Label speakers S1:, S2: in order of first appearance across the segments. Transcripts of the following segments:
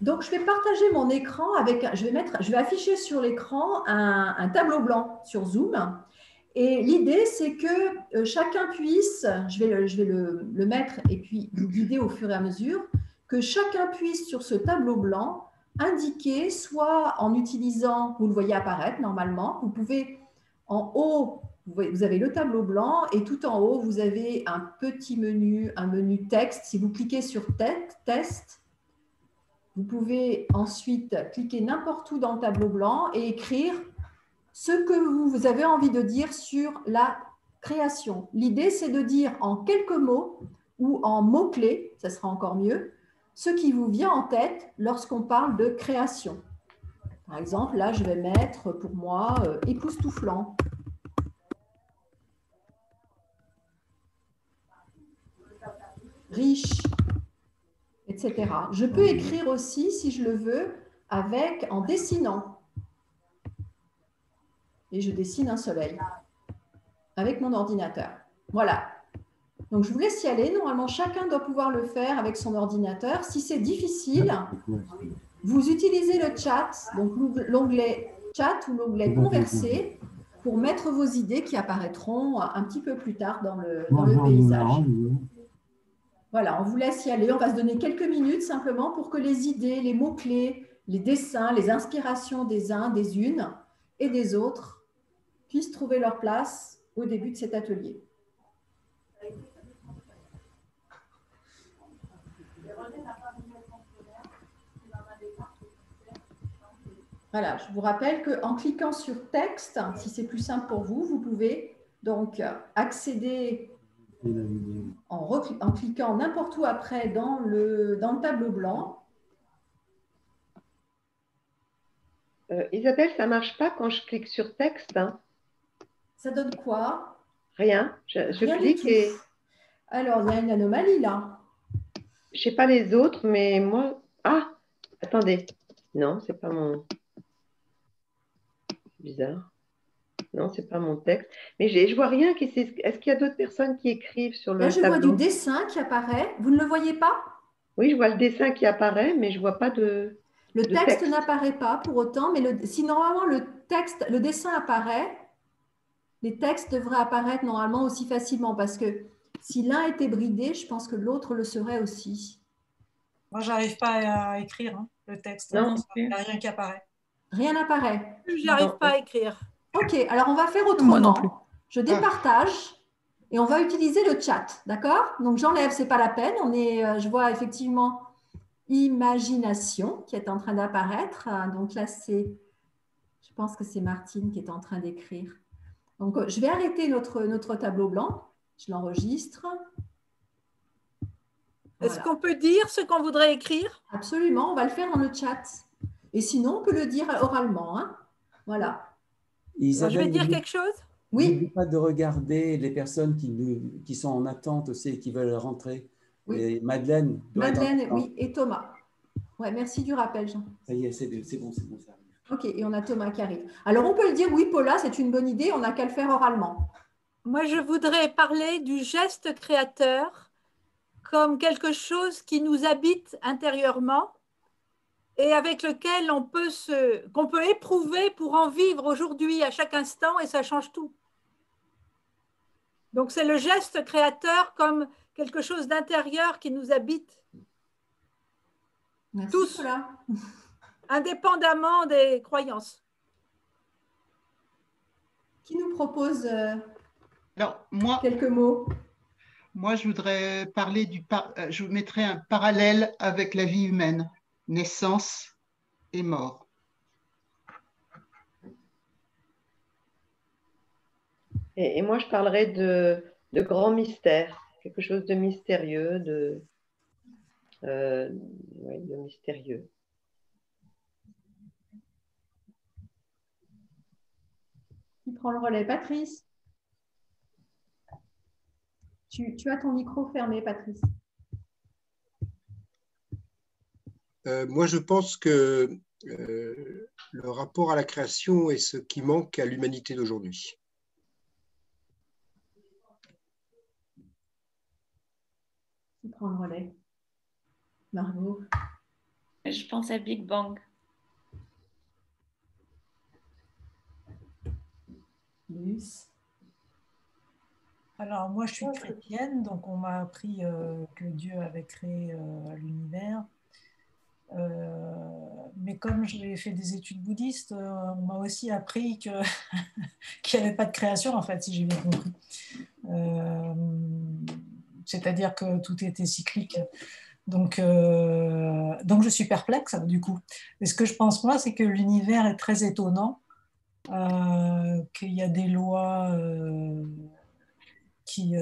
S1: Donc, je vais partager mon écran avec, je vais afficher sur l'écran un tableau blanc sur Zoom. Et l'idée, c'est que chacun puisse, je vais le mettre et puis vous guider au fur et à mesure, que chacun puisse sur ce tableau blanc indiquer, soit en utilisant, vous le voyez apparaître normalement, vous pouvez en haut, vous avez le tableau blanc et tout en haut, vous avez un petit menu, un menu texte. Si vous cliquez sur test, vous pouvez ensuite cliquer n'importe où dans le tableau blanc et écrire ce que vous avez envie de dire sur la création. L'idée, c'est de dire en quelques mots ou en mots-clés, ça sera encore mieux, ce qui vous vient en tête lorsqu'on parle de création. Par exemple, là, je vais mettre pour moi époustouflant, riche, etc. Je peux écrire aussi, si je le veux, en dessinant. Et je dessine un soleil avec mon ordinateur. Voilà. Donc, je vous laisse y aller. Normalement, chacun doit pouvoir le faire avec son ordinateur. Si c'est difficile, vous utilisez le chat, donc l'onglet chat ou l'onglet converser, pour mettre vos idées qui apparaîtront un petit peu plus tard dans le paysage. Voilà, on vous laisse y aller. On va se donner quelques minutes simplement pour que les idées, les mots-clés, les dessins, les inspirations des uns, des unes et des autres puissent trouver leur place au début de cet atelier. Voilà, je vous rappelle qu'en cliquant sur texte, si c'est plus simple pour vous, vous pouvez donc accéder en cliquant n'importe où après dans le tableau blanc.
S2: Isabelle, ça ne marche pas quand je clique sur texte, hein.
S1: Ça donne quoi?
S2: Rien. Je
S1: Rien du
S2: clique
S1: tout.
S2: et
S1: Alors, il y a une anomalie là.
S2: je ne sais pas les autres, mais moi. Ah, attendez. Non, c'est pas mon. Bizarre. Non, c'est pas mon texte. Mais je vois rien. Est-ce qu'il y a d'autres personnes qui écrivent sur
S1: Là,
S2: le
S1: je vois du
S2: tableau?
S1: dessin qui apparaît. Vous ne le voyez pas?
S2: Oui, je vois le dessin qui apparaît, mais je ne vois pas
S1: Le
S2: de
S1: texte
S2: texte.
S1: n'apparaît pas pour autant, mais si normalement le dessin apparaît, les textes devraient apparaître normalement aussi facilement parce que si l'un était bridé, je pense que l'autre le serait aussi.
S3: Moi, j'arrive pas à écrire hein, le texte.
S2: Non,
S3: Il n'y a rien qui apparaît.
S1: Rien n'apparaît.
S4: J'arrive pas à écrire.
S1: Ok, alors on va faire
S4: Moi non plus.
S1: autrement. Je départage et on va utiliser le chat, d'accord? Donc j'enlève, c'est pas la peine. Je vois effectivement imagination qui est en train d'apparaître. Donc là, je pense que c'est Martine qui est en train d'écrire. Donc je vais arrêter notre tableau blanc. Je l'enregistre.
S4: Est-ce
S1: Voilà.
S4: qu'on peut dire ce qu'on voudrait écrire?
S1: Absolument, on va le faire dans le chat. Et sinon, on peut le dire oralement, hein. Voilà.
S4: Alors, je vais dire quelque chose?
S1: Oui.
S5: N'oubliez pas de regarder les personnes qui sont en attente aussi et qui veulent rentrer.
S1: Oui.
S5: Et Madeleine.
S1: Madeleine, oui, et Thomas. Ouais, merci du rappel, Jean.
S5: Ça y est, c'est bon, ça arrive.
S1: Ok, et on a Thomas qui arrive. Alors, on peut le dire, oui, Paula, c'est une bonne idée, on n'a qu'à le faire oralement.
S4: Moi, je voudrais parler du geste créateur comme quelque chose qui nous habite intérieurement et avec lequel qu'on peut éprouver pour en vivre aujourd'hui à chaque instant et ça change tout. Donc c'est le geste créateur comme quelque chose d'intérieur qui nous habite.
S1: Merci,
S4: tous,
S1: Paula.
S4: Indépendamment des croyances.
S1: Qui nous propose
S6: Alors,
S1: quelques mots?
S6: Moi, je voudrais parler je mettrais un parallèle avec la vie humaine, naissance et mort.
S2: Et moi, je parlerais de grands mystères, quelque chose de mystérieux, oui, de mystérieux.
S1: Qui prend le relais? Patrice? Tu as ton micro fermé, Patrice.
S7: Moi, je pense que le rapport à la création est ce qui manque à l'humanité d'aujourd'hui.
S1: Qui prend le relais? Margot?
S8: Je pense à Big Bang.
S1: Luce.
S3: Alors, moi, je suis chrétienne, donc on m'a appris que Dieu avait créé l'univers. Mais comme j'ai fait des études bouddhistes, on m'a aussi appris que qu'il n'y avait pas de création, en fait, si j'ai bien compris. C'est-à-dire que tout était cyclique. Donc je suis perplexe, du coup. Et ce que je pense, moi, c'est que l'univers est très étonnant, qu'il y a des lois qui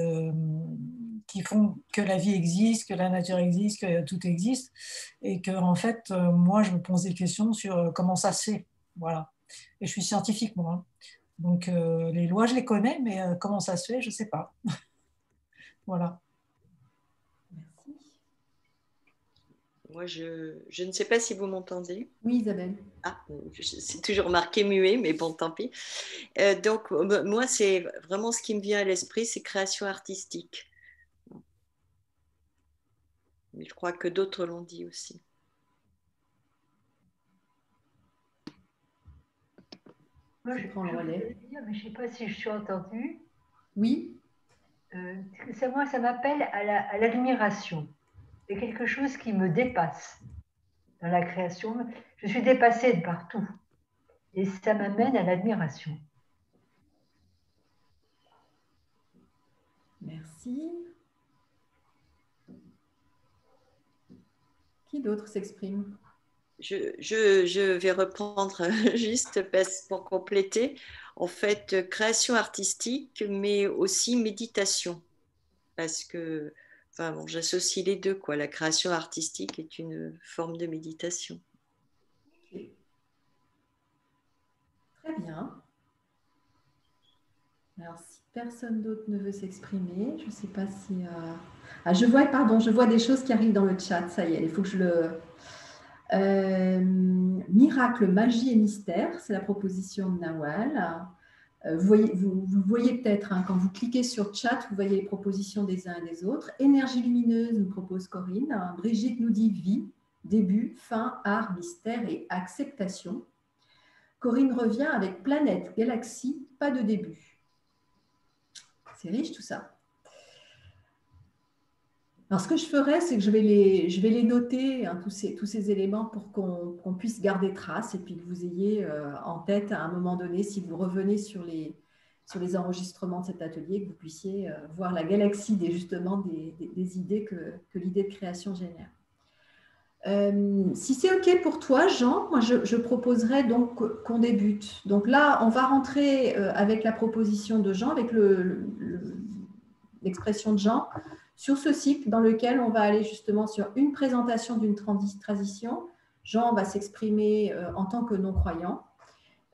S3: font que la vie existe, que la nature existe, que tout existe, et que en fait, moi, je me pose des questions sur comment ça se fait. Voilà. Et je suis scientifique, moi. Hein. Donc, les lois, je les connais, mais comment ça se fait, je ne sais pas. Voilà.
S1: Merci.
S8: Moi, je ne sais pas si vous m'entendez.
S1: Oui, Isabelle.
S8: Ah, c'est toujours marqué muet, mais bon, tant pis. Donc, moi, c'est vraiment ce qui me vient à l'esprit, c'est création artistique. Mais je crois que d'autres l'ont dit aussi.
S9: Moi, je voulais dire, mais je ne sais pas si je suis entendue.
S1: Oui.
S9: Moi, ça m'appelle à l'admiration. C'est quelque chose qui me dépasse dans la création. Je suis dépassée de partout. Et ça m'amène à l'admiration.
S1: Merci. Qui d'autre s'exprime?
S8: Je vais reprendre juste pour compléter. En fait, création artistique, mais aussi méditation. Parce que enfin, bon, j'associe les deux, quoi. La création artistique est une forme de méditation.
S1: Okay. Très bien. Alors, si personne d'autre ne veut s'exprimer, je ne sais pas si... Ah, je vois des choses qui arrivent dans le chat, ça y est, il faut que je le... miracle, magie et mystère, c'est la proposition de Nawal. Vous voyez peut-être, hein, quand vous cliquez sur chat, vous voyez les propositions des uns et des autres. Énergie lumineuse, nous propose Corinne. Brigitte nous dit vie, début, fin, art, mystère et acceptation. Corinne revient avec planète, galaxie, pas de début. C'est riche tout ça. Alors, ce que je ferai, c'est que je vais les noter, hein, tous ces éléments pour qu'on puisse garder trace et puis que vous ayez en tête à un moment donné, si vous revenez sur les enregistrements de cet atelier, que vous puissiez voir la galaxie des idées que l'idée de création génère. Si c'est OK pour toi, Jean, moi je proposerais donc qu'on débute. Donc là, on va rentrer avec la proposition de Jean, avec l'expression de Jean, sur ce cycle dans lequel on va aller justement sur une présentation d'une transition. Jean va s'exprimer en tant que non-croyant.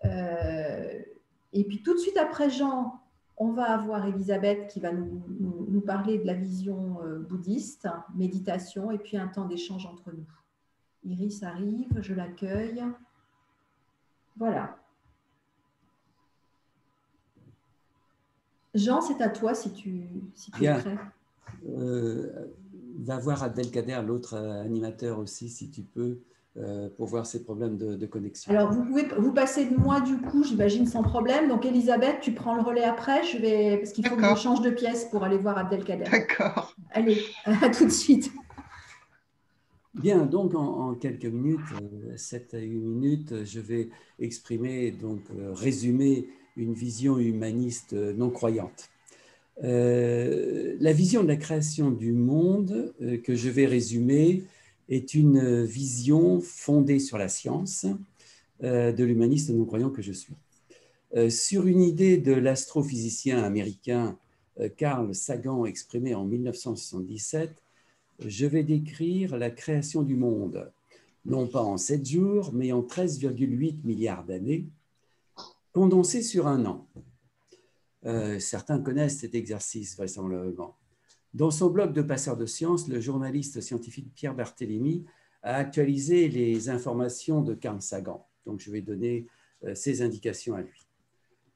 S1: Et puis tout de suite après Jean, on va avoir Elisabeth qui va nous parler de la vision bouddhiste, méditation, et puis un temps d'échange entre nous. Iris arrive, je l'accueille. Voilà. Jean, c'est à toi si tu es prêt.
S5: Va voir Abdelkader, l'autre animateur aussi, si tu peux, pour voir ses problèmes de connexion.
S1: Alors, vous pouvez vous passer de moi, du coup, j'imagine, sans problème. Donc, Elisabeth, tu prends le relais après. Parce qu'il faut que je change de pièce pour aller voir Abdelkader.
S6: D'accord.
S1: Allez, à tout de suite.
S5: Bien, donc en quelques minutes, 7 à 8 minutes, je vais exprimer, donc résumer une vision humaniste non croyante. La vision de la création du monde que je vais résumer est une vision fondée sur la science de l'humaniste non croyant que je suis. Sur une idée de l'astrophysicien américain Carl Sagan exprimée en 1977, je vais décrire la création du monde, non pas en 7 jours, mais en 13,8 milliards d'années, condensé sur un an. Certains connaissent cet exercice vraisemblablement. Dans son blog de Passeur de sciences, le journaliste scientifique Pierre Barthélemy a actualisé les informations de Carl Sagan. Donc, je vais donner ces indications à lui.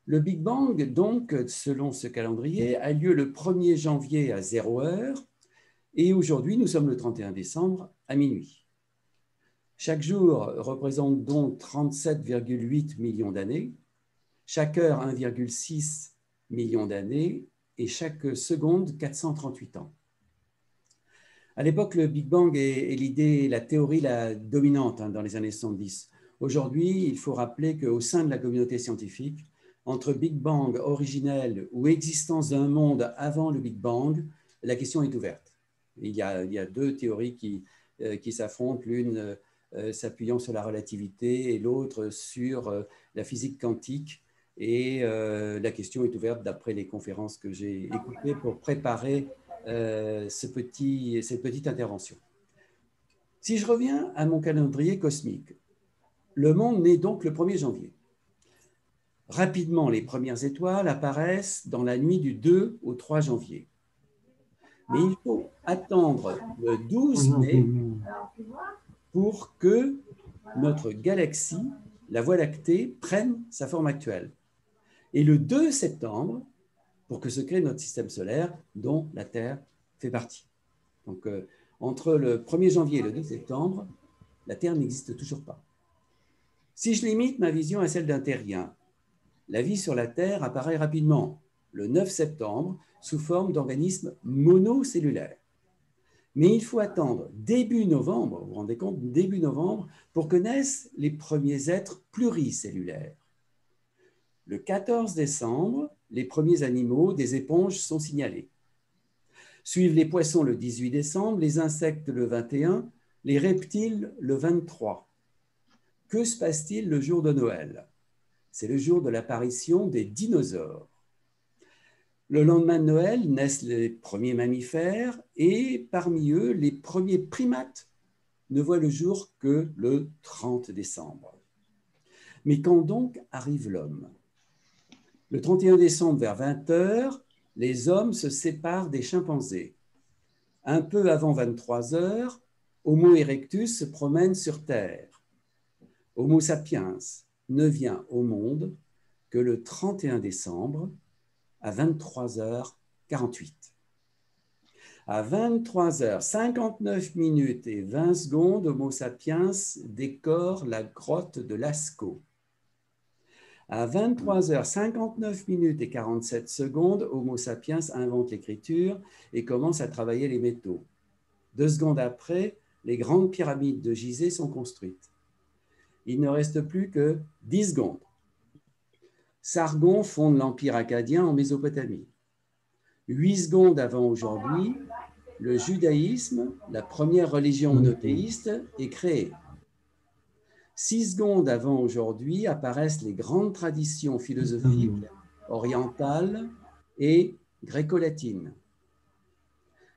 S5: Le Big Bang, donc, selon ce calendrier, a lieu le 1er janvier à 0 heure et aujourd'hui, nous sommes le 31 décembre à minuit. Chaque jour représente donc 37,8 millions d'années, chaque heure 1,6 million d'années et chaque seconde 438 ans. À l'époque, le Big Bang est l'idée, la théorie dominante dans les années 70. Aujourd'hui, il faut rappeler qu'au sein de la communauté scientifique, entre Big Bang originel ou existence d'un monde avant le Big Bang, la question est ouverte. Il y a deux théories qui s'affrontent, l'une s'appuyant sur la relativité et l'autre sur la physique quantique. Et la question est ouverte d'après les conférences que j'ai écoutées pour préparer cette petite intervention. Si je reviens à mon calendrier cosmique, le monde naît donc le 1er janvier. Rapidement, les premières étoiles apparaissent dans la nuit du 2 au 3 janvier. Mais il faut attendre le 12 mai pour que notre galaxie, la Voie lactée, prenne sa forme actuelle. Et le 2 septembre, pour que se crée notre système solaire dont la Terre fait partie. Donc, entre le 1er janvier et le 2 septembre, la Terre n'existe toujours pas. Si je limite ma vision à celle d'un terrien, la vie sur la Terre apparaît rapidement, le 9 septembre, sous forme d'organismes monocellulaires. Mais il faut attendre début novembre, vous vous rendez compte, début novembre, pour que naissent les premiers êtres pluricellulaires. Le 14 décembre, les premiers animaux des éponges sont signalés. Suivent les poissons le 18 décembre, les insectes le 21, les reptiles le 23. Que se passe-t-il le jour de Noël? C'est le jour de l'apparition des dinosaures. Le lendemain de Noël naissent les premiers mammifères et parmi eux, les premiers primates ne voient le jour que le 30 décembre. Mais quand donc arrive l'homme? Le 31 décembre vers 20 h, les hommes se séparent des chimpanzés. Un peu avant 23 h, Homo erectus se promène sur Terre. Homo sapiens ne vient au monde que le 31 décembre à 23h48. À 23h59 et 20 secondes, Homo sapiens décore la grotte de Lascaux. À 23h59 et 47 secondes, Homo sapiens invente l'écriture et commence à travailler les métaux. 2 secondes après, les grandes pyramides de Gizeh sont construites. Il ne reste plus que 10 secondes. Sargon fonde l'Empire akkadien en Mésopotamie. 8 secondes avant aujourd'hui, le judaïsme, la première religion monothéiste, est créé. 6 secondes avant aujourd'hui apparaissent les grandes traditions philosophiques orientales et gréco-latines.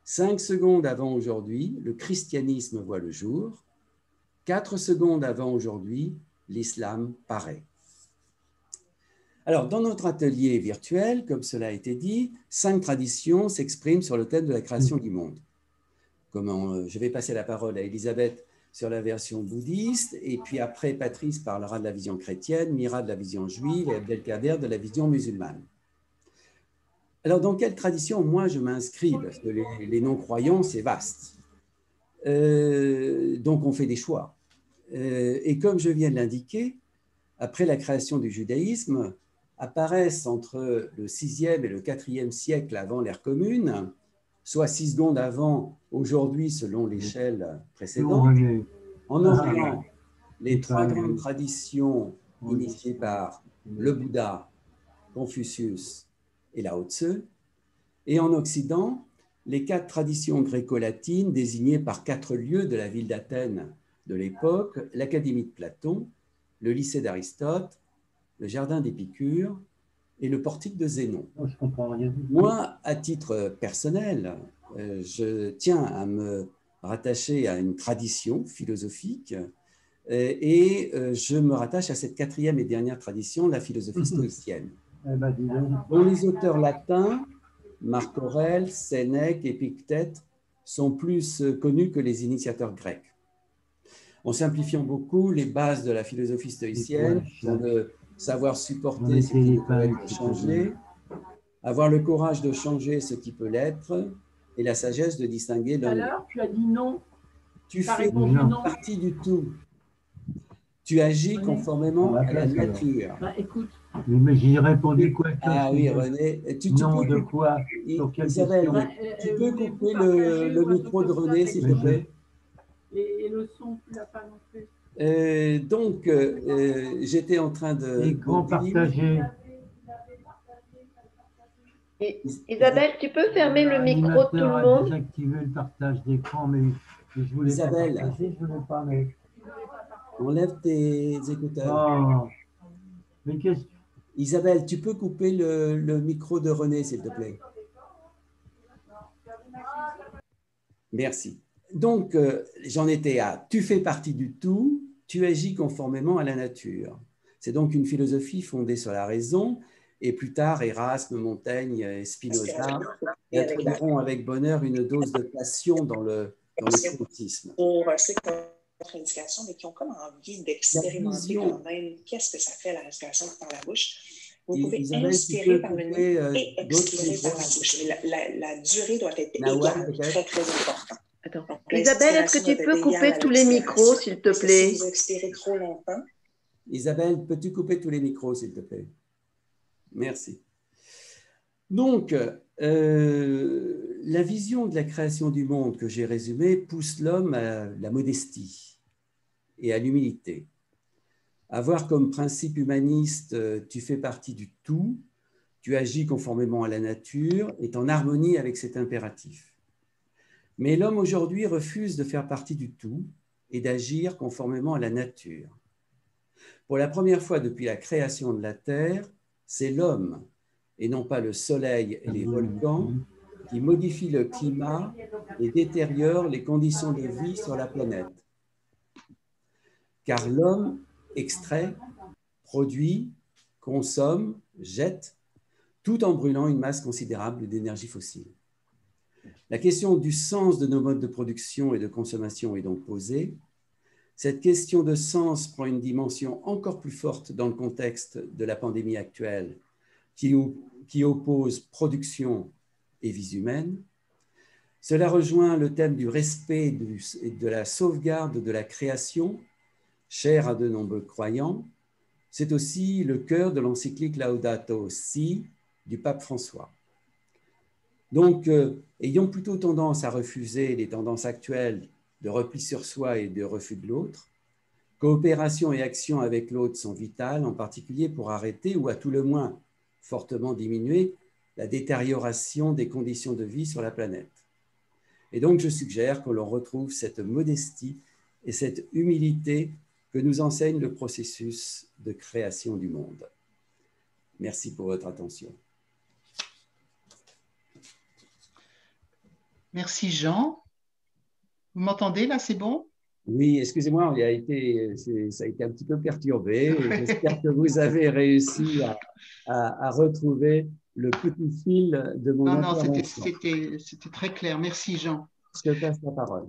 S5: 5 secondes avant aujourd'hui, le christianisme voit le jour. 4 secondes avant aujourd'hui, l'islam paraît. Alors, dans notre atelier virtuel, comme cela a été dit, 5 traditions s'expriment sur le thème de la création du monde. Je vais passer la parole à Elisabeth sur la version bouddhiste, et puis après, Patrice parlera de la vision chrétienne, Mira de la vision juive et Abdelkader de la vision musulmane. Alors, dans quelle tradition, moi, je m'inscris? Parce que les non-croyants, c'est vaste. Donc, on fait des choix. Et comme je viens de l'indiquer, après la création du judaïsme, apparaissent entre le 6e et le 4e siècle avant l'ère commune, soit 6 secondes avant aujourd'hui selon l'échelle précédente, en Orient, les 3 grandes traditions initiées par le Bouddha, Confucius et Lao Tse, et en Occident, les 4 traditions gréco-latines désignées par 4 lieux de la ville d'Athènes de l'époque, l'Académie de Platon, le lycée d'Aristote, le jardin d'Épicure et le portique de Zénon. Moi, à titre personnel, je tiens à me rattacher à une tradition philosophique et je me rattache à cette 4e et dernière tradition, la philosophie stoïcienne, dont les auteurs latins, Marc Aurèle, Sénèque, Épictète, sont plus connus que les initiateurs grecs. En simplifiant beaucoup, les bases de la philosophie stoïcienne sont de savoir supporter ce qui ne peut être changé, avoir le courage de changer ce qui peut l'être, et la sagesse de distinguer l'un.
S10: Alors, tu as dit non.
S5: Tu fais partie du tout. Tu agis conformément à la nature.
S1: Bah, écoute.
S10: Mais j'ai répondu quoi?
S5: Ah oui, René. Tu
S10: non,
S5: peux,
S10: de quoi? Sur quelle
S5: Isabelle,
S10: question?
S5: tu peux couper le micro de René, s'il te plaît?
S11: Et le son, tu l'as pas non plus.
S5: Donc, j'étais en train de...
S10: Écran partagé.
S2: Isabelle, tu peux fermer le micro de tout le monde?
S10: Désactiver le partage d'écran, mais je voulais
S5: Isabelle,
S10: pas partager, je voulais pas, mais...
S5: Enlève tes écouteurs.
S10: Oh. Mais qu'est-ce...
S5: Isabelle, tu peux couper le micro de René, s'il te plaît? Merci. Donc, j'en étais à « Tu fais partie du tout, tu agis conformément à la nature ». C'est donc une philosophie fondée sur la raison, et plus tard, Erasme, Montaigne et Spinoza introduiront avec bonheur une dose de passion dans le spiritisme.
S12: Pour ceux qui ont contre-indication, mais qui ont comme envie d'expérimenter quand même qu'est-ce que ça fait la respiration par la bouche. Vous pouvez inspirer par le nez et expirer par la bouche. Mais la durée doit être égale, très, très importante.
S2: Attends. Isabelle, est-ce que tu peux couper tous les micros, s'il te plaît?
S12: Si vous expirez trop longtemps.
S5: Isabelle, peux-tu couper tous les micros, s'il te plaît? Merci. Donc, la vision de la création du monde que j'ai résumée pousse l'homme à la modestie et à l'humilité. Avoir comme principe humaniste, tu fais partie du tout, tu agis conformément à la nature, est en harmonie avec cet impératif. Mais l'homme aujourd'hui refuse de faire partie du tout et d'agir conformément à la nature. Pour la première fois depuis la création de la Terre, c'est l'homme, et non pas le soleil et les volcans, qui modifie le climat et détériore les conditions de vie sur la planète. Car l'homme extrait, produit, consomme, jette, tout en brûlant une masse considérable d'énergie fossile. La question du sens de nos modes de production et de consommation est donc posée. Cette question de sens prend une dimension encore plus forte dans le contexte de la pandémie actuelle, qui oppose production et vie humaine. Cela rejoint le thème du respect et de la sauvegarde de la création, cher à de nombreux croyants. C'est aussi le cœur de l'encyclique Laudato Si du pape François. Donc, ayons plutôt tendance à refuser les tendances actuelles de repli sur soi et de refus de l'autre. Coopération et action avec l'autre sont vitales, en particulier pour arrêter ou à tout le moins fortement diminuer la détérioration des conditions de vie sur la planète. Et donc, je suggère que l'on retrouve cette modestie et cette humilité que nous enseigne le processus de création du monde. Merci pour votre attention.
S6: Merci Jean. Vous m'entendez là, c'est bon?
S5: Oui, excusez-moi, ça a été un petit peu perturbé. J'espère que vous avez réussi à retrouver le petit fil de mon intervention.
S6: Non, c'était très clair. Merci Jean.
S5: Je te passe la parole.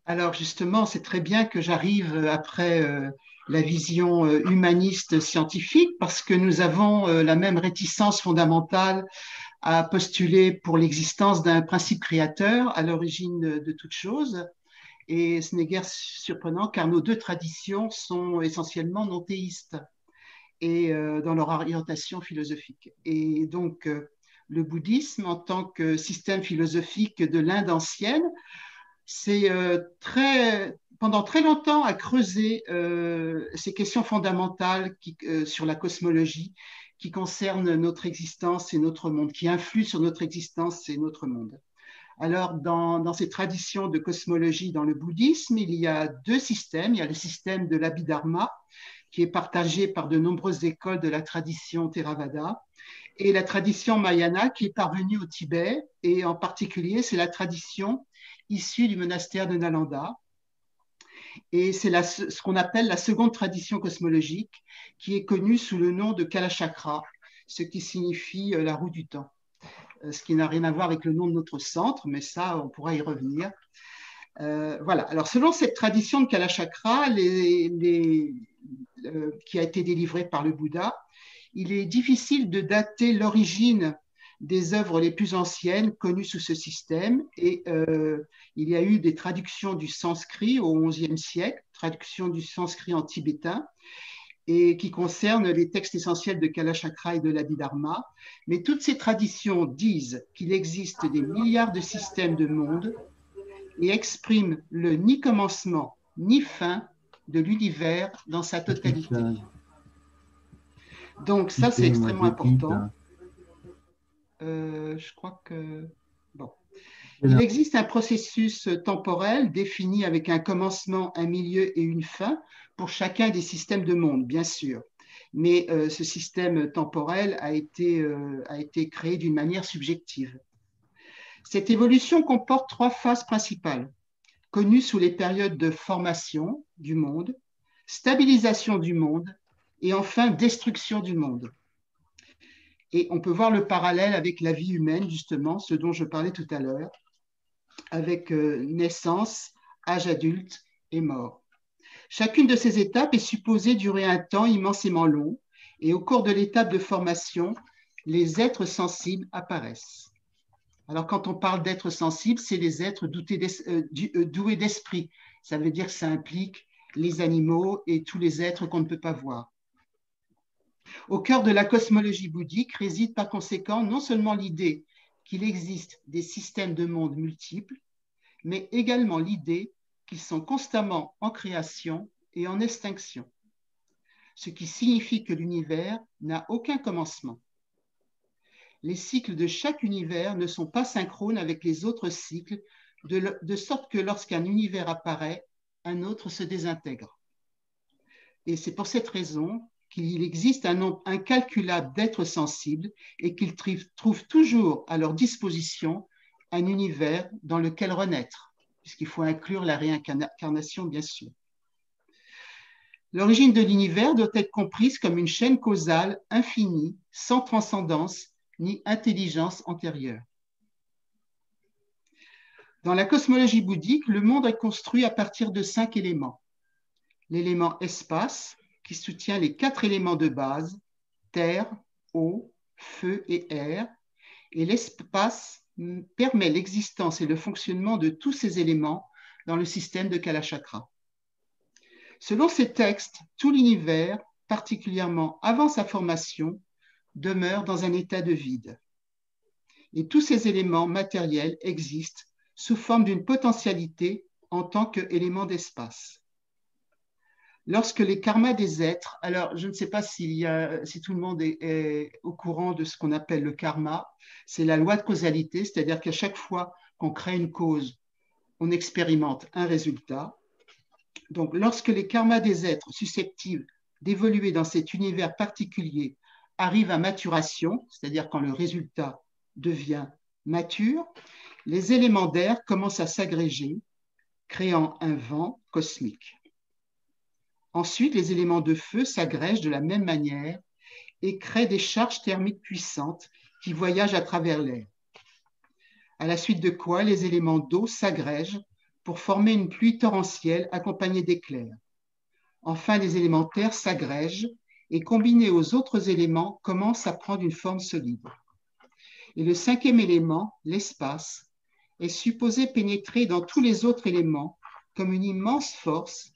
S6: Alors justement, c'est très bien que j'arrive après la vision humaniste scientifique parce que nous avons la même réticence fondamentale à postuler pour l'existence d'un principe créateur à l'origine de toute chose. Et ce n'est guère surprenant car nos deux traditions sont essentiellement non théistes et dans leur orientation philosophique. Et donc, le bouddhisme, en tant que système philosophique de l'Inde ancienne, c'est pendant très longtemps à creuser ces questions fondamentales sur la cosmologie qui concernent notre existence et notre monde, qui influent sur notre existence et notre monde. Alors, dans ces traditions de cosmologie dans le bouddhisme, il y a deux systèmes. Il y a le système de l'Abhidharma, qui est partagé par de nombreuses écoles de la tradition Theravada, et la tradition Mahayana, qui est parvenue au Tibet, et en particulier, c'est la tradition issue du monastère de Nalanda. Et c'est ce qu'on appelle la seconde tradition cosmologique, qui est connue sous le nom de Kalachakra, ce qui signifie la roue du temps. Ce qui n'a rien à voir avec le nom de notre centre, mais ça, on pourra y revenir. Voilà. Alors, selon cette tradition de Kalachakra, qui a été délivrée par le Bouddha, il est difficile de dater l'origine des œuvres les plus anciennes connues sous ce système. Et il y a eu des traductions du sanskrit au XIe siècle, traductions du sanskrit en tibétain, et qui concernent les textes essentiels de Kalachakra et de l'Abhidharma. Mais toutes ces traditions disent qu'il existe des milliards de systèmes de monde et expriment le ni commencement ni fin de l'univers dans sa totalité. Donc ça, c'est extrêmement important. Je crois que... Bon. Il existe un processus temporel défini avec un commencement, un milieu et une fin pour chacun des systèmes de monde, bien sûr. Mais ce système temporel a été créé d'une manière subjective. Cette évolution comporte 3 phases principales, connues sous les périodes de formation du monde, stabilisation du monde et enfin destruction du monde. Et on peut voir le parallèle avec la vie humaine, justement, ce dont je parlais tout à l'heure, avec naissance, âge adulte et mort. Chacune de ces étapes est supposée durer un temps immensément long, et au cours de l'étape de formation, les êtres sensibles apparaissent. Alors, quand on parle d'êtres sensibles, c'est les êtres doués d'esprit. Ça veut dire que ça implique les animaux et tous les êtres qu'on ne peut pas voir. Au cœur de la cosmologie bouddhique réside par conséquent non seulement l'idée qu'il existe des systèmes de monde multiples, mais également l'idée qu'ils sont constamment en création et en extinction, ce qui signifie que l'univers n'a aucun commencement. Les cycles de chaque univers ne sont pas synchrones avec les autres cycles, de sorte que lorsqu'un univers apparaît, un autre se désintègre. Et c'est pour cette raison qu'il existe un nombre incalculable d'êtres sensibles et qu'ils trouvent toujours à leur disposition un univers dans lequel renaître, puisqu'il faut inclure la réincarnation, bien sûr. L'origine de l'univers doit être comprise comme une chaîne causale infinie, sans transcendance ni intelligence antérieure. Dans la cosmologie bouddhique, le monde est construit à partir de 5 éléments. L'élément espace, qui soutient les 4 éléments de base, terre, eau, feu et air, et l'espace permet l'existence et le fonctionnement de tous ces éléments dans le système de Kalachakra. Selon ces textes, tout l'univers, particulièrement avant sa formation, demeure dans un état de vide. Et tous ces éléments matériels existent sous forme d'une potentialité en tant qu'éléments d'espace. Lorsque les karmas des êtres, alors je ne sais pas si tout le monde est au courant de ce qu'on appelle le karma, c'est la loi de causalité, c'est-à-dire qu'à chaque fois qu'on crée une cause, on expérimente un résultat. Donc lorsque les karmas des êtres susceptibles d'évoluer dans cet univers particulier arrivent à maturation, c'est-à-dire quand le résultat devient mature, les éléments d'air commencent à s'agréger, créant un vent cosmique. Ensuite, les éléments de feu s'agrègent de la même manière et créent des charges thermiques puissantes qui voyagent à travers l'air. À la suite de quoi, les éléments d'eau s'agrègent pour former une pluie torrentielle accompagnée d'éclairs. Enfin, les éléments terre s'agrègent et, combinés aux autres éléments, commencent à prendre une forme solide. Et le 5e élément, l'espace, est supposé pénétrer dans tous les autres éléments comme une immense force,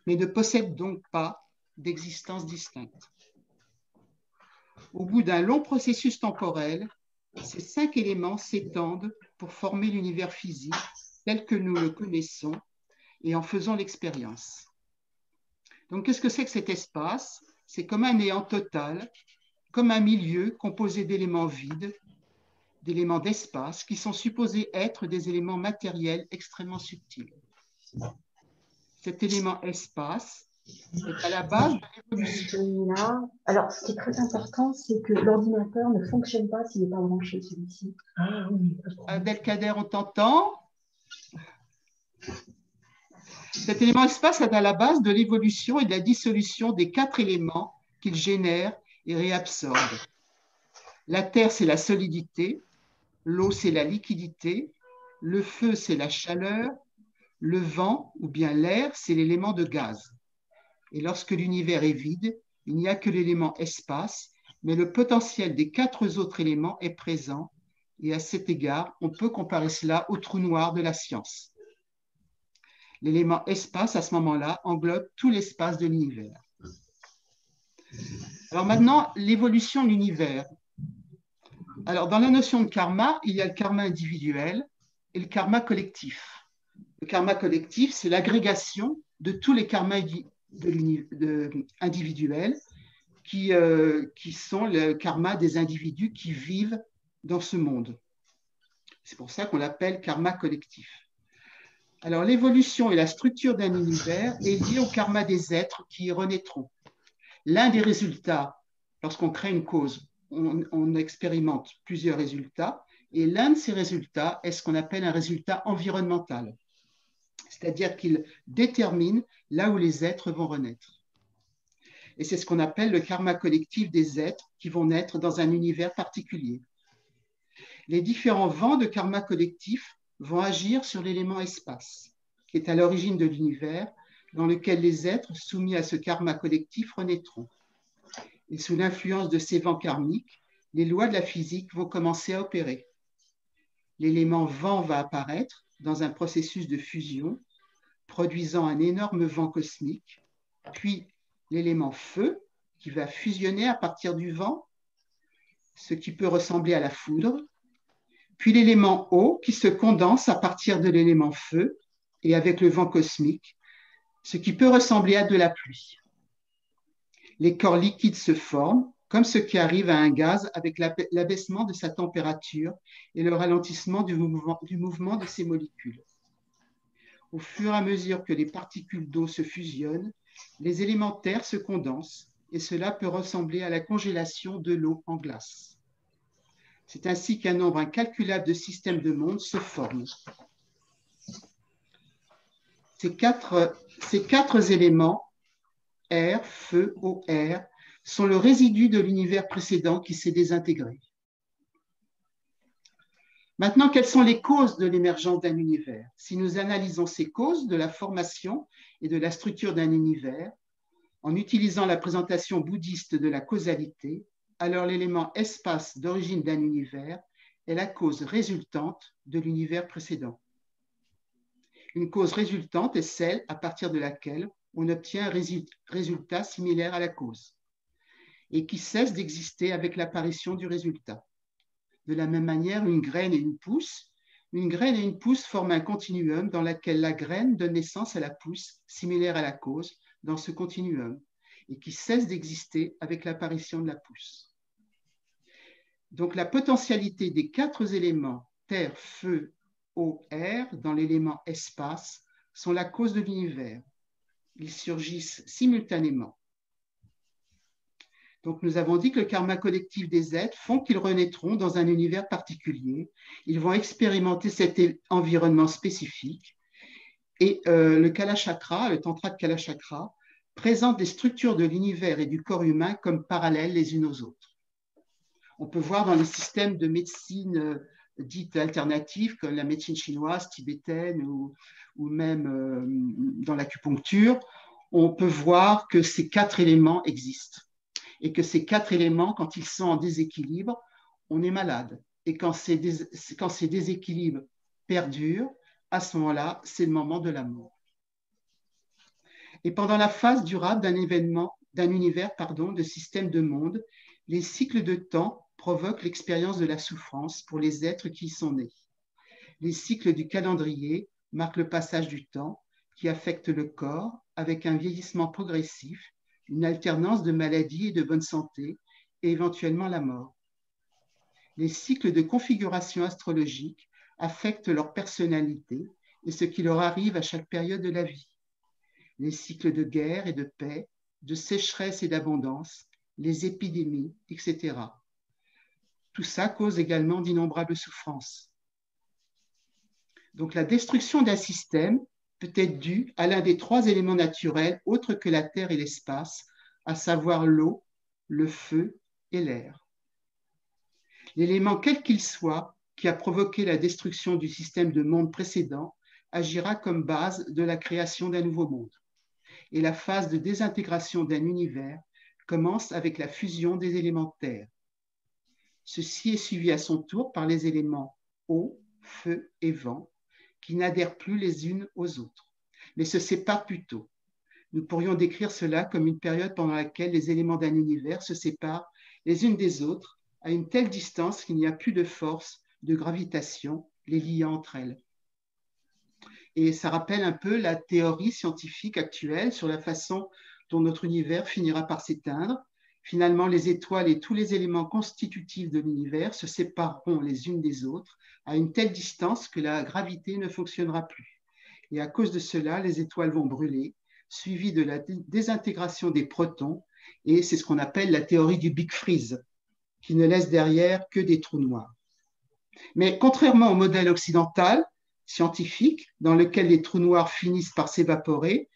S6: mais ne possède donc pas d'existence distincte. Au bout d'un long processus temporel, ces 5 éléments s'étendent pour former l'univers physique tel que nous le connaissons et en faisons l'expérience. Donc, qu'est-ce que c'est que cet espace? C'est comme un néant total, comme un milieu composé d'éléments vides, d'éléments d'espace qui sont supposés être des éléments matériels extrêmement subtils. Cet élément espace est à la base de l'évolution.
S13: Alors, ce qui est très important, c'est que l'ordinateur ne fonctionne pas s'il n'est pas branché, celui-ci. Ah oui.
S6: Abdelkader, on t'entend? Cet élément espace est à la base de l'évolution et de la dissolution des 4 éléments qu'il génère et réabsorbe. La terre, c'est la solidité, l'eau, c'est la liquidité, le feu, c'est la chaleur, le vent ou bien l'air, c'est l'élément de gaz. Et lorsque l'univers est vide, il n'y a que l'élément espace, mais le potentiel des 4 autres éléments est présent, et à cet égard, on peut comparer cela au trou noir de la science. L'élément espace, à ce moment-là, englobe tout l'espace de l'univers. Alors maintenant, l'évolution de l'univers. Alors, dans la notion de karma, il y a le karma individuel et le karma collectif. Le karma collectif, c'est l'agrégation de tous les karmas individuels qui sont le karma des individus qui vivent dans ce monde. C'est pour ça qu'on l'appelle karma collectif. Alors, l'évolution et la structure d'un univers est liée au karma des êtres qui y renaîtront. L'un des résultats, lorsqu'on crée une cause, on expérimente plusieurs résultats, et l'un de ces résultats est ce qu'on appelle un résultat environnemental, c'est-à-dire qu'il détermine là où les êtres vont renaître. Et c'est ce qu'on appelle le karma collectif des êtres qui vont naître dans un univers particulier. Les différents vents de karma collectif vont agir sur l'élément espace, qui est à l'origine de l'univers, dans lequel les êtres soumis à ce karma collectif renaîtront. Et sous l'influence de ces vents karmiques, les lois de la physique vont commencer à opérer. L'élément vent va apparaître dans un processus de fusion, produisant un énorme vent cosmique, puis l'élément feu qui va fusionner à partir du vent, ce qui peut ressembler à la foudre, puis l'élément eau qui se condense à partir de l'élément feu et avec le vent cosmique, ce qui peut ressembler à de la pluie. Les corps liquides se forment, comme ce qui arrive à un gaz avec l'abaissement de sa température et le ralentissement du mouvement de ses molécules. Au fur et à mesure que les particules d'eau se fusionnent, les éléments terre se condensent et cela peut ressembler à la congélation de l'eau en glace. C'est ainsi qu'un nombre incalculable de systèmes de mondes se forment. Ces quatre éléments, air, feu, eau, air, sont le résidu de l'univers précédent qui s'est désintégré. Maintenant, quelles sont les causes de l'émergence d'un univers? Si nous analysons ces causes de la formation et de la structure d'un univers, en utilisant la présentation bouddhiste de la causalité, alors l'élément espace d'origine d'un univers est la cause résultante de l'univers précédent. Une cause résultante est celle à partir de laquelle on obtient un résultat similaire à la cause et qui cesse d'exister avec l'apparition du résultat. De la même manière, une graine et une pousse forment un continuum dans lequel la graine donne naissance à la pousse, similaire à la cause, dans ce continuum, et qui cesse d'exister avec l'apparition de la pousse. Donc la potentialité des 4 éléments, terre, feu, eau, air, dans l'élément espace, sont la cause de l'univers. Ils surgissent simultanément. Donc nous avons dit que le karma collectif des êtres font qu'ils renaîtront dans un univers particulier. Ils vont expérimenter cet environnement spécifique. Et le Kalachakra, le tantra de Kalachakra, présente des structures de l'univers et du corps humain comme parallèles les unes aux autres. On peut voir dans les systèmes de médecine dites alternatives, comme la médecine chinoise, tibétaine ou même dans l'acupuncture, on peut voir que ces 4 éléments existent. Et que ces 4 éléments, quand ils sont en déséquilibre, on est malade. Et quand ces déséquilibres perdurent, à ce moment-là, c'est le moment de la mort. Et pendant la phase durable d'un univers de système de monde, les cycles de temps provoquent l'expérience de la souffrance pour les êtres qui y sont nés. Les cycles du calendrier marquent le passage du temps qui affecte le corps avec un vieillissement progressif, une alternance de maladie et de bonne santé, et éventuellement la mort. Les cycles de configuration astrologique affectent leur personnalité et ce qui leur arrive à chaque période de la vie. Les cycles de guerre et de paix, de sécheresse et d'abondance, les épidémies, etc. Tout ça cause également d'innombrables souffrances. Donc la destruction d'un système peut être due à l'un des 3 éléments naturels autres que la terre et l'espace, à savoir l'eau, le feu et l'air. L'élément quel qu'il soit qui a provoqué la destruction du système de monde précédent agira comme base de la création d'un nouveau monde. Et la phase de désintégration d'un univers commence avec la fusion des éléments terre. Ceci est suivi à son tour par les éléments eau, feu et vent, qui n'adhèrent plus les unes aux autres, mais se séparent plutôt. Nous pourrions décrire cela comme une période pendant laquelle les éléments d'un univers se séparent les unes des autres à une telle distance qu'il n'y a plus de force de gravitation les liant entre elles. Et ça rappelle un peu la théorie scientifique actuelle sur la façon dont notre univers finira par s'éteindre. Finalement, les étoiles et tous les éléments constitutifs de l'univers se sépareront les unes des autres à une telle distance que la gravité ne fonctionnera plus. Et à cause de cela, les étoiles vont brûler, suivies de la désintégration des protons, et c'est ce qu'on appelle la théorie du Big Freeze, qui ne laisse derrière que des trous noirs. Mais contrairement au modèle occidental, scientifique, dans lequel les trous noirs finissent par s'évaporer,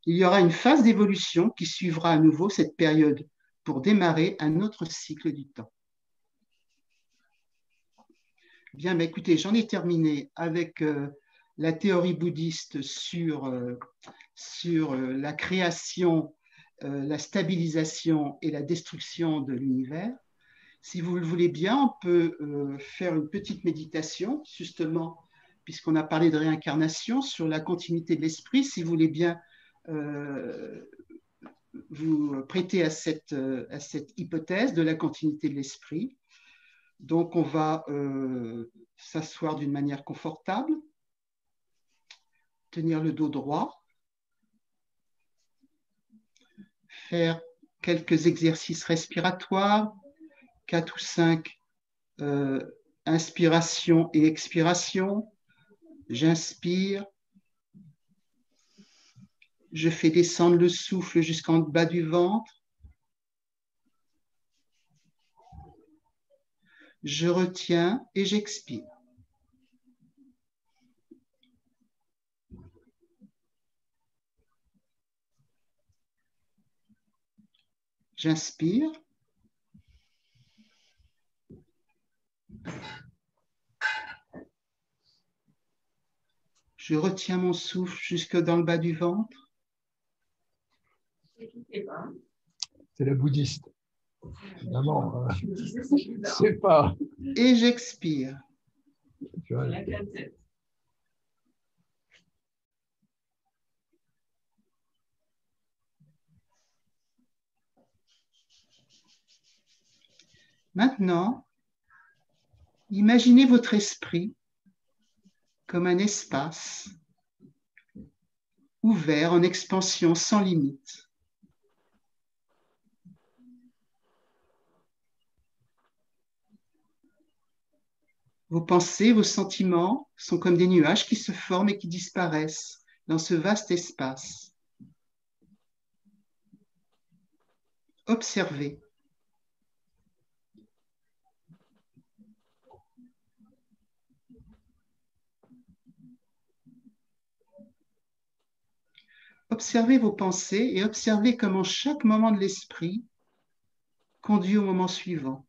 S6: il y aura une phase d'évolution qui suivra à nouveau cette période pour démarrer un autre cycle du temps. Bien, mais écoutez, j'en ai terminé avec la théorie bouddhiste sur la création, la stabilisation et la destruction de l'univers. Si vous le voulez bien, on peut faire une petite méditation, justement, puisqu'on a parlé de réincarnation, sur la continuité de l'esprit. Si vous voulez bien vous prêter à cette hypothèse de la continuité de l'esprit. Donc, on va s'asseoir d'une manière confortable, tenir le dos droit, faire quelques exercices respiratoires, 4 ou 5 inspirations et expirations. J'inspire, je fais descendre le souffle jusqu'en bas du ventre. Je retiens et j'expire. J'inspire. Je retiens mon souffle jusque dans le bas du ventre.
S14: C'est la bouddhiste. Évidemment, c'est pas.
S6: Et j'expire. Maintenant, imaginez votre esprit comme un espace ouvert en expansion sans limite. Vos pensées, vos sentiments sont comme des nuages qui se forment et qui disparaissent dans ce vaste espace. Observez. Observez vos pensées et observez comment chaque moment de l'esprit conduit au moment suivant.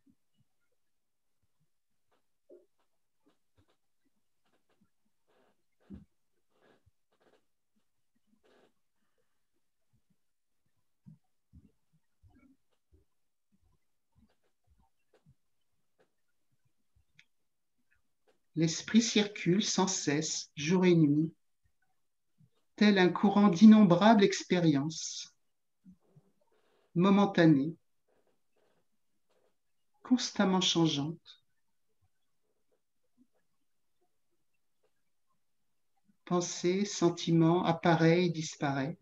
S6: L'esprit circule sans cesse, jour et nuit, tel un courant d'innombrables expériences, momentanées, constamment changeantes. Pensées, sentiments, appareillent, disparaissent.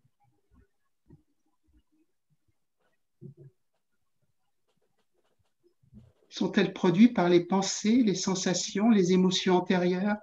S6: Sont-elles produites par les pensées, les sensations, les émotions antérieures?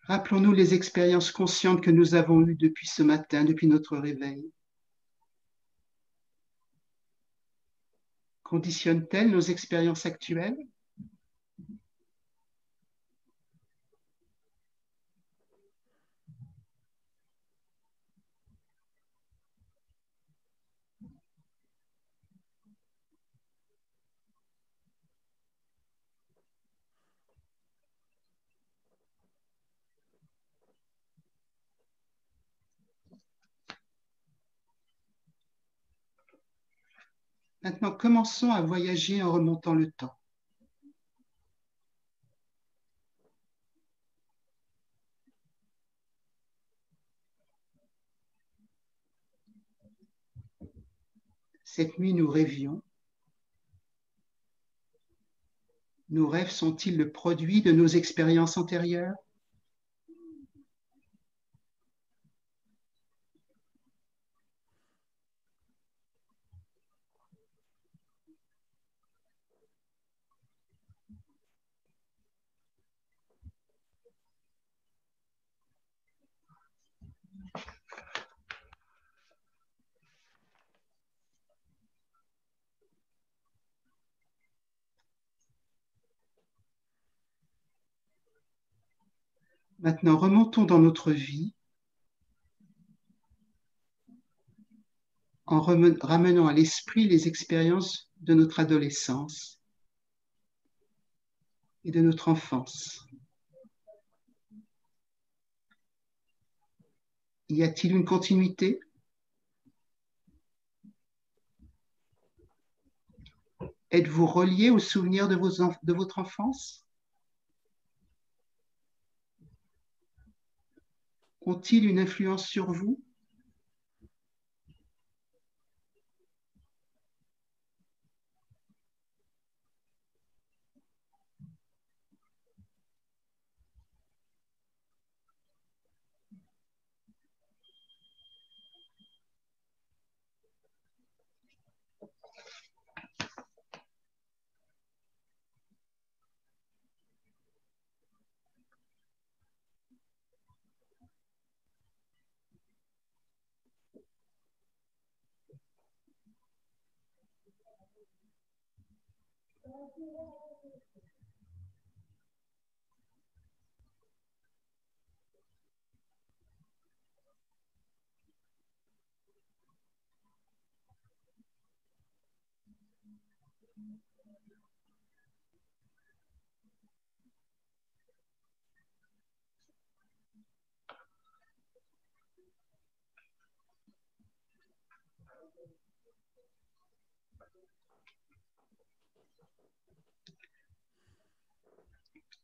S6: Rappelons-nous les expériences conscientes que nous avons eues depuis ce matin, depuis notre réveil. Conditionnent-elles nos expériences actuelles? Maintenant, commençons à voyager en remontant le temps. Cette nuit, nous rêvions. Nos rêves sont-ils le produit de nos expériences antérieures? Maintenant, remontons dans notre vie en ramenant à l'esprit les expériences de notre adolescence et de notre enfance. Y a-t-il une continuité? Êtes-vous relié aux souvenirs de votre enfance? Ont-ils une influence sur vous?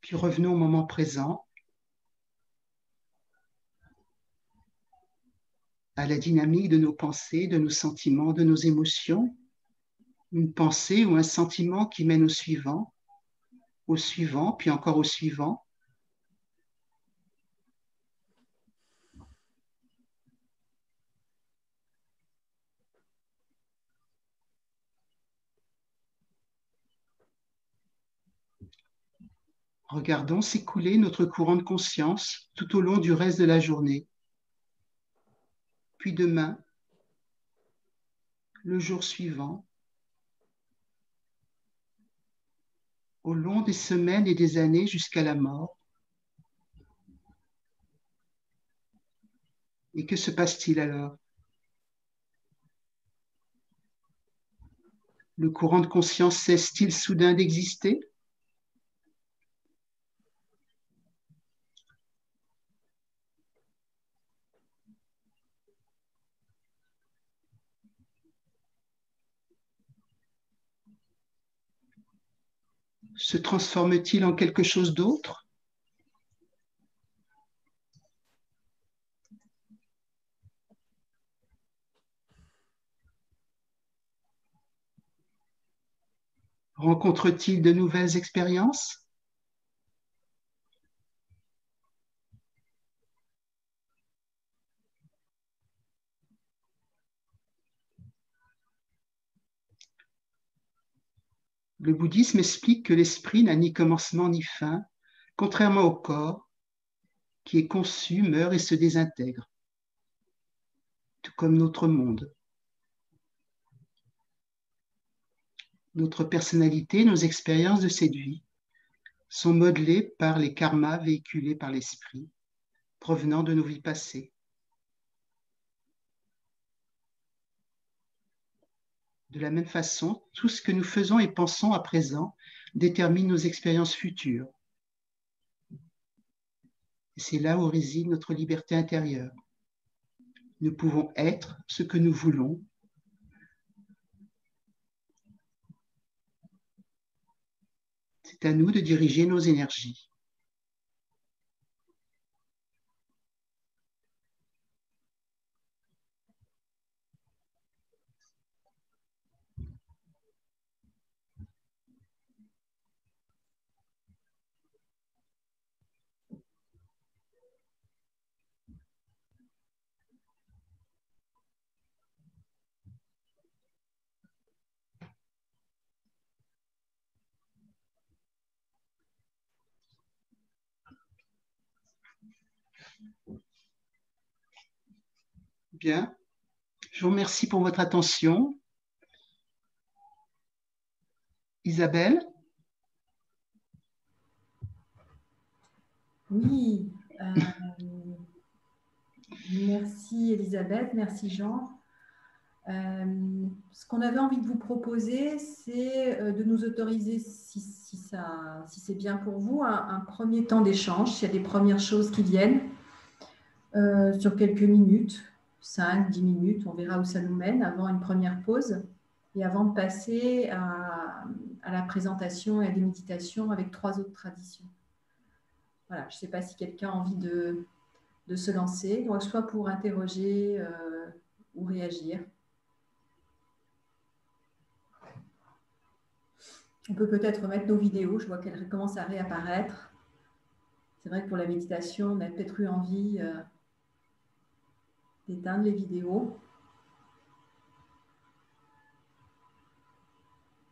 S6: Puis revenons au moment présent, à la dynamique de nos pensées, de nos sentiments, de nos émotions. Une pensée ou un sentiment qui mène au suivant, puis encore au suivant. Regardons s'écouler notre courant de conscience tout au long du reste de la journée. Puis demain, le jour suivant, au long des semaines et des années jusqu'à la mort. Et que se passe-t-il alors? Le courant de conscience cesse-t-il soudain d'exister? Se transforme-t-il en quelque chose d'autre? Rencontre-t-il de nouvelles expériences? Le bouddhisme explique que l'esprit n'a ni commencement ni fin, contrairement au corps, qui est conçu, meurt et se désintègre, tout comme notre monde. Notre personnalité, nos expériences de cette vie sont modelées par les karmas véhiculés par l'esprit, provenant de nos vies passées. De la même façon, tout ce que nous faisons et pensons à présent détermine nos expériences futures. Et c'est là où réside notre liberté intérieure. Nous pouvons être ce que nous voulons. C'est à nous de diriger nos énergies. Bien. Je vous remercie pour votre attention. Isabelle?
S1: Oui. Merci Elisabeth, merci Jean. Ce qu'on avait envie de vous proposer, c'est de nous autoriser, si c'est bien pour vous, un premier temps d'échange, s'il y a des premières choses qui viennent, sur quelques minutes, 5, 10 minutes, on verra où ça nous mène, avant une première pause, et avant de passer à la présentation et à des méditations avec 3 autres traditions. Voilà, je ne sais pas si quelqu'un a envie de se lancer, donc soit pour interroger ou réagir. On peut peut-être remettre nos vidéos, je vois qu'elles commencent à réapparaître. C'est vrai que pour la méditation, on a peut-être eu envie d'éteindre les vidéos.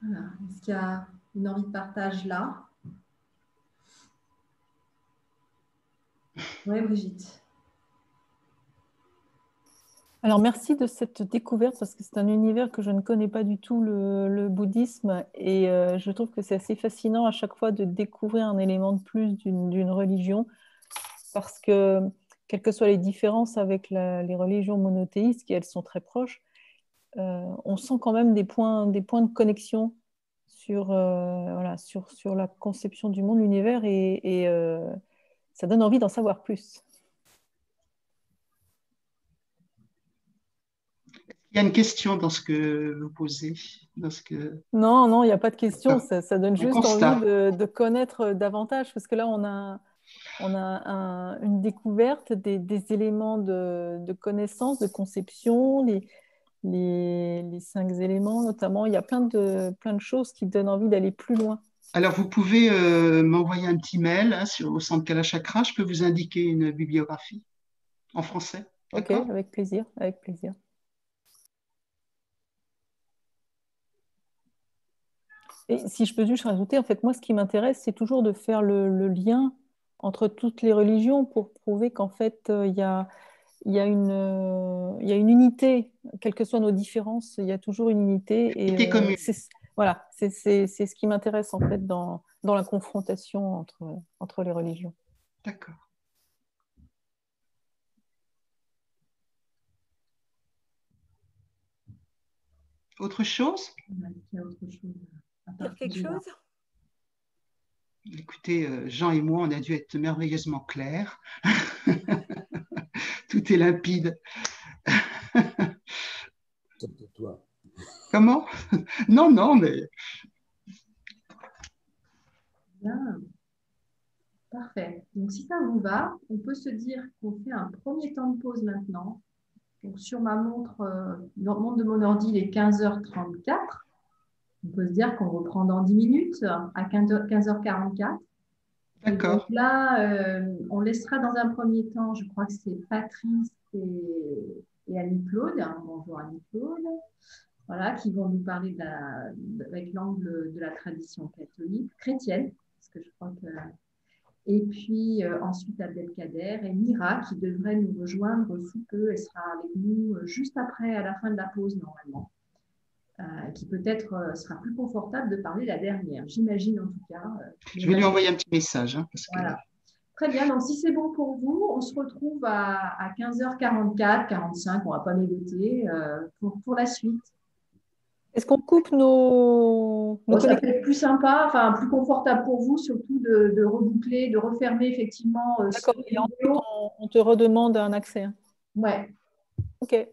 S1: Voilà. Est-ce qu'il y a une envie de partage là? Oui, Brigitte.
S15: Alors, merci de cette découverte parce que c'est un univers que je ne connais pas du tout, le bouddhisme. Et je trouve que c'est assez fascinant à chaque fois de découvrir un élément de plus d'une religion parce que, quelles que soient les différences avec les religions monothéistes, qui elles sont très proches, on sent quand même des points de connexion sur la conception du monde, l'univers, et ça donne envie d'en savoir plus.
S6: Il y a une question dans ce que vous posez, dans ce que...
S15: Non, il n'y a pas de question. Ça donne juste
S6: constat.
S15: envie de connaître davantage, parce que là, on a une découverte des éléments de connaissance, de conception, les 5 éléments notamment. Il y a plein de choses qui donnent envie d'aller plus loin.
S6: Alors, vous pouvez m'envoyer un petit mail au centre Kalachakra. Je peux vous indiquer une bibliographie en français.
S15: Ok, avec plaisir, avec plaisir. Et si je peux juste rajouter, en fait, moi, ce qui m'intéresse, c'est toujours de faire le lien entre toutes les religions pour prouver qu'en fait, il y a une unité, quelles que soient nos différences, il y a toujours une unité. Et voilà, c'est ce qui m'intéresse en fait dans la confrontation entre les religions.
S6: D'accord. Autre chose?
S4: Dire quelque chose?
S6: Écoutez, Jean et moi, on a dû être merveilleusement clairs. Tout est limpide.
S5: Sauf pour toi.
S6: Comment? Non, mais...
S1: Bien. Parfait. Donc, si ça vous va, on peut se dire qu'on fait un premier temps de pause maintenant. Donc, sur ma montre, montre de mon ordi, il est 15h34. On peut se dire qu'on reprend dans 10 minutes à 15h44.
S6: D'accord.
S1: Donc là, on laissera dans un premier temps, je crois que c'est Patrice et Annie-Claude. Bonjour Annie-Claude. Voilà, qui vont nous parler avec l'angle de la tradition catholique, chrétienne, parce que je crois que... Et puis ensuite Abdelkader et Mira qui devraient nous rejoindre sous peu. Elle sera avec nous juste après, à la fin de la pause normalement. qui peut-être sera plus confortable de parler la dernière. J'imagine en tout cas.
S6: Je vais lui envoyer un petit message. Hein, parce que...
S1: Voilà. Très bien, donc si c'est bon pour vous, on se retrouve à 15h44, 45, on ne va pas mégoter, pour la suite.
S15: Est-ce qu'on coupe nos
S1: ça peut être plus sympa, enfin plus confortable pour vous, surtout de reboucler, de refermer effectivement.
S15: D'accord, et ensuite on te redemande un accès.
S1: Ouais.
S15: Ok.